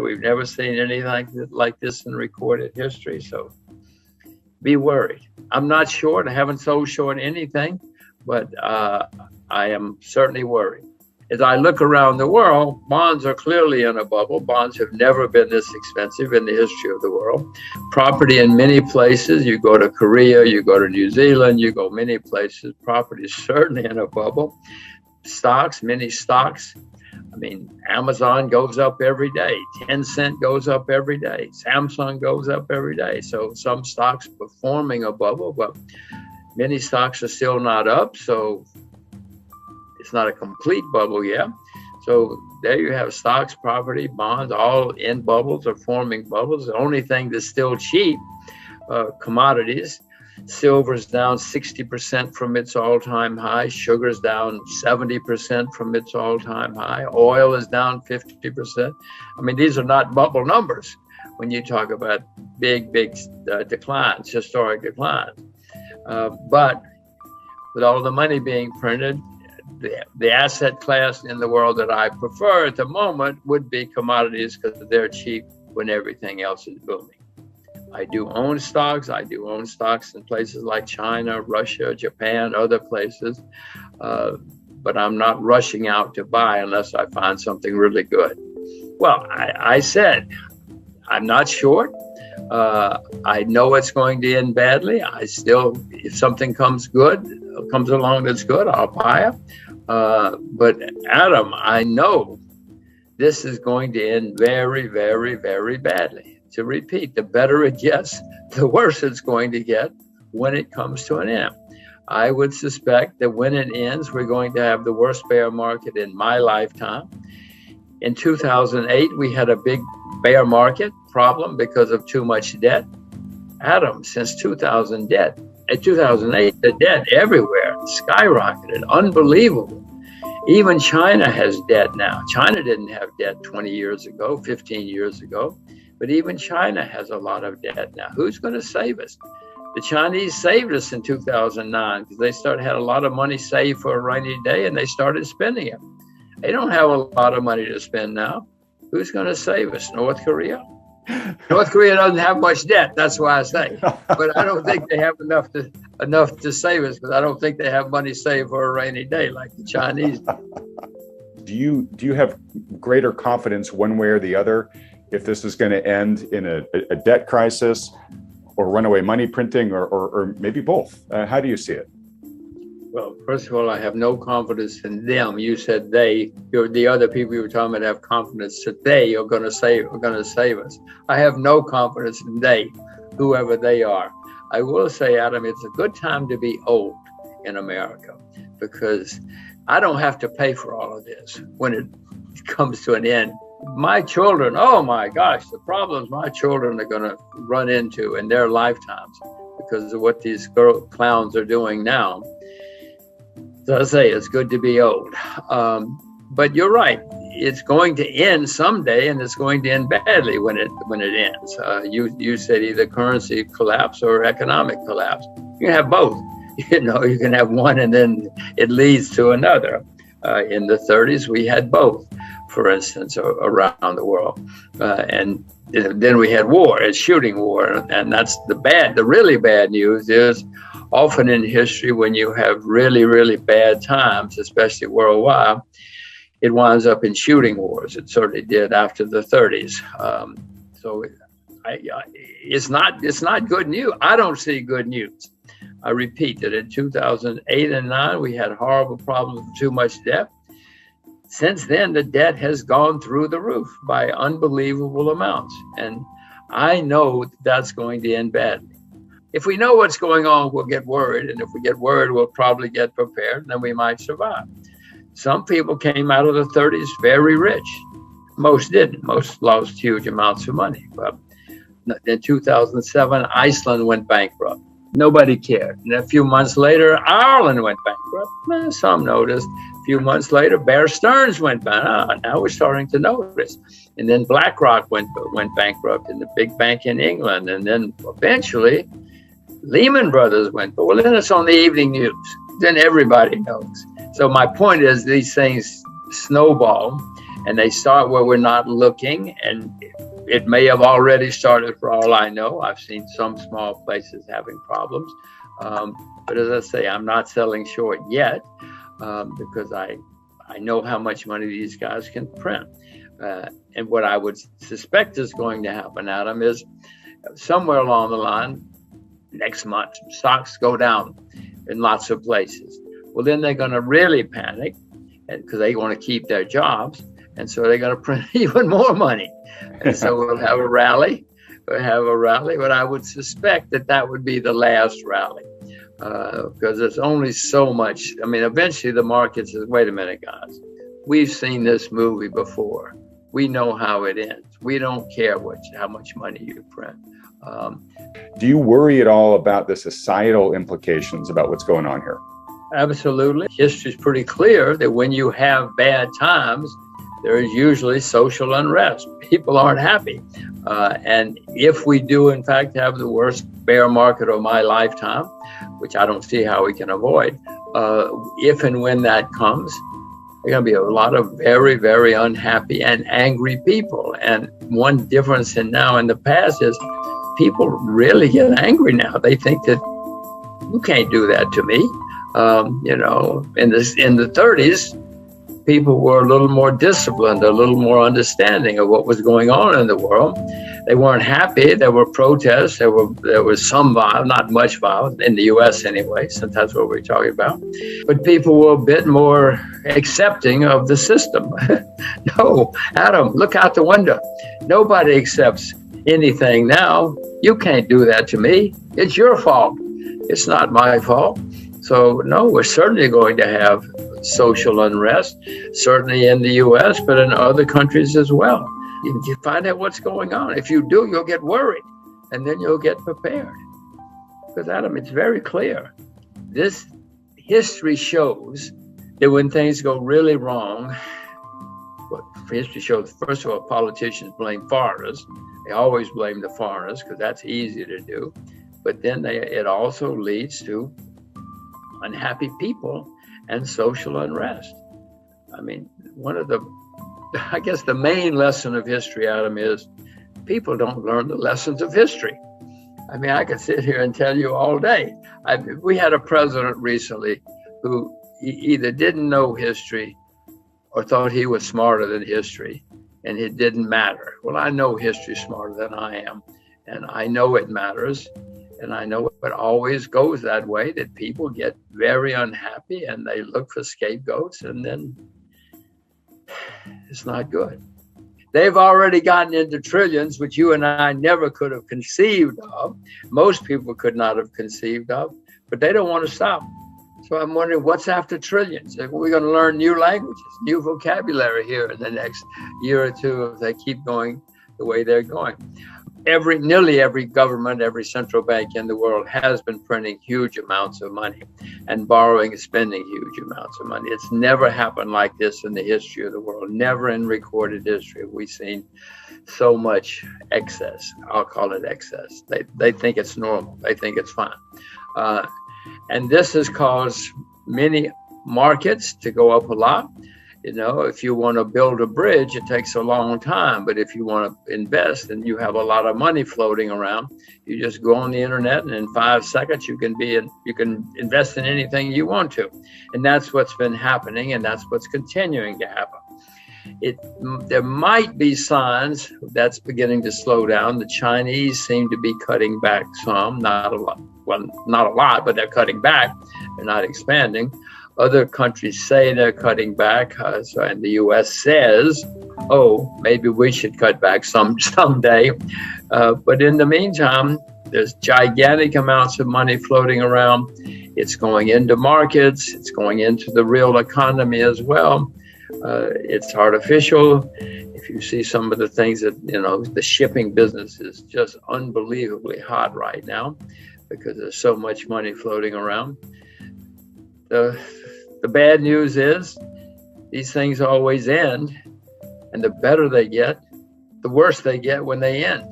We've never seen anything like this in recorded history. So be worried. I'm not short. I haven't sold short anything, but I am certainly worried. As I look around the world, bonds are clearly in a bubble. Bonds have never been this expensive in the history of the world. Property in many places, you go to Korea, you go to New Zealand, you go many places, property is certainly in a bubble. Stocks, many stocks. I mean, Amazon goes up every day. Tencent goes up every day. Samsung goes up every day. So some stocks performing a bubble, but many stocks are still not up. So it's not a complete bubble yet. So there you have stocks, property, bonds, all in bubbles or forming bubbles. The only thing that's still cheap, commodities. Silver's down 60% from its all-time high. Sugar's down 70% from its all-time high. Oil is down 50%. I mean, these are not bubble numbers when you talk about big declines, historic declines. But with all the money being printed, the asset class in the world that I prefer at the moment would be commodities because they're cheap when everything else is booming. I do own stocks. I do own stocks in places like China, Russia, Japan, other places. But I'm not rushing out to buy unless I find something really good. Well, I said, I'm not short. I know it's going to end badly. If something comes along that's good, I'll buy it. But Adam, I know this is going to end very, very, very badly. To repeat, the better it gets, the worse it's going to get when it comes to an end. I would suspect that when it ends, we're going to have the worst bear market in my lifetime. In 2008, we had a big bear market problem because of too much debt. Adam, since 2008, the debt everywhere skyrocketed, unbelievable. Even China has debt now. China didn't have debt 20 years ago, 15 years ago, but even China has a lot of debt now. Who's going to save us? The Chinese saved us in 2009 because they had a lot of money saved for a rainy day and they started spending it. They don't have a lot of money to spend now. Who's going to save us? North Korea? North Korea doesn't have much debt. That's why I say. But I don't think they have enough to save us because I don't think they have money saved for a rainy day like the Chinese do. Do you have greater confidence one way or the other if this is going to end in a debt crisis or runaway money printing or maybe both? How do you see it? Well, first of all, I have no confidence in them. You said they. The other people you were talking about have confidence that they are going to save us. I have no confidence in they, whoever they are. I will say, Adam, it's a good time to be old in America because I don't have to pay for all of this when it comes to an end. My children, oh my gosh, the problems my children are going to run into in their lifetimes because of what these clowns are doing now. So I say it's good to be old. But you're right. It's going to end someday, and it's going to end badly when it ends. You said either currency collapse or economic collapse. You can have both. You can have one, and then it leads to another. In the 30s, we had both, for instance, around the world, and then we had war, a shooting war, and that's the really bad news is. Often in history, when you have really, really bad times, especially worldwide, it winds up in shooting wars. It certainly did after the 30s. So it's not good news. I don't see good news. I repeat that in 2008 and 9, we had horrible problems with too much debt. Since then, the debt has gone through the roof by unbelievable amounts. And I know that's going to end badly. If we know what's going on, we'll get worried. And if we get worried, we'll probably get prepared, and then we might survive. Some people came out of the 30s very rich. Most didn't. Most lost huge amounts of money. But in 2007, Iceland went bankrupt. Nobody cared. And a few months later, Ireland went bankrupt. Some noticed. A few months later, Bear Stearns went bankrupt. Now we're starting to notice. And then BlackRock went bankrupt in the big bank in England. And then eventually, Lehman Brothers went, but then it's on the evening news. Then everybody knows. So my point is these things snowball and they start where we're not looking, and it may have already started for all I know. I've seen some small places having problems. But as I say, I'm not selling short yet because I know how much money these guys can print. And what I would suspect is going to happen, Adam, is somewhere along the line, next month, stocks go down in lots of places. Well, then they're going to really panic because they want to keep their jobs. And so they're going to print even more money. And so we'll have a rally. But I would suspect that would be the last rally because there's only so much. I mean, eventually the market says, wait a minute, guys, we've seen this movie before. We know how it ends. We don't care how much money you print. Do you worry at all about the societal implications about what's going on here? Absolutely. History is pretty clear that when you have bad times, there is usually social unrest. People aren't happy. And if we do, in fact, have the worst bear market of my lifetime, which I don't see how we can avoid, if and when that comes, there are going to be a lot of very, very unhappy and angry people. And one difference in now and the past is people really get angry now. They think that you can't do that to me. In the 30s, people were a little more disciplined, a little more understanding of what was going on in the world. They weren't happy. There were protests. There was some violence, not much violence in the U.S. anyway, since that's what we're talking about. But people were a bit more accepting of the system. No, Adam, look out the window. Nobody accepts anything now. You can't do that to me. It's your fault. It's not my fault. So no, we're certainly going to have social unrest, certainly in the U.S., but in other countries as well. You find out what's going on. If you do, you'll get worried, and then you'll get prepared. Because, Adam, it's very clear. This history shows that when things go really wrong, what history shows, first of all, politicians blame foreigners. They always blame the foreigners because that's easy to do. But then it also leads to unhappy people and social unrest. I mean, I guess the main lesson of history, Adam, is people don't learn the lessons of history. I mean, I could sit here and tell you all day. We had a president recently who either didn't know history or thought he was smarter than history, and it didn't matter. Well, I know history smarter than I am, and I know it matters. And I know it always goes that way, that people get very unhappy and they look for scapegoats, and then it's not good. They've already gotten into trillions, which you and I never could have conceived of. Most people could not have conceived of, but they don't want to stop. So I'm wondering what's after trillions? We're going to learn new languages, new vocabulary here in the next year or two if they keep going the way they're going. Nearly every government, every central bank in the world has been printing huge amounts of money and borrowing and spending huge amounts of money. It's never happened like this in the history of the world. Never in recorded history have we seen so much excess. I'll call it excess. They think it's normal. They think it's fine. And this has caused many markets to go up a lot. You know, if you want to build a bridge, it takes a long time. But if you want to invest and you have a lot of money floating around, you just go on the internet, and in 5 seconds you can invest in anything you want to. And that's what's been happening, and that's what's continuing to happen. There might be signs that's beginning to slow down. The Chinese seem to be cutting back some, not a lot. Well, not a lot, but they're cutting back. They're not expanding. Other countries say they're cutting back, and the U.S. says, "Oh, maybe we should cut back someday." But in the meantime, there's gigantic amounts of money floating around. It's going into markets. It's going into the real economy as well. It's artificial. If you see some of the things that, the shipping business is just unbelievably hot right now because there's so much money floating around. The bad news is these things always end, and the better they get, the worse they get when they end.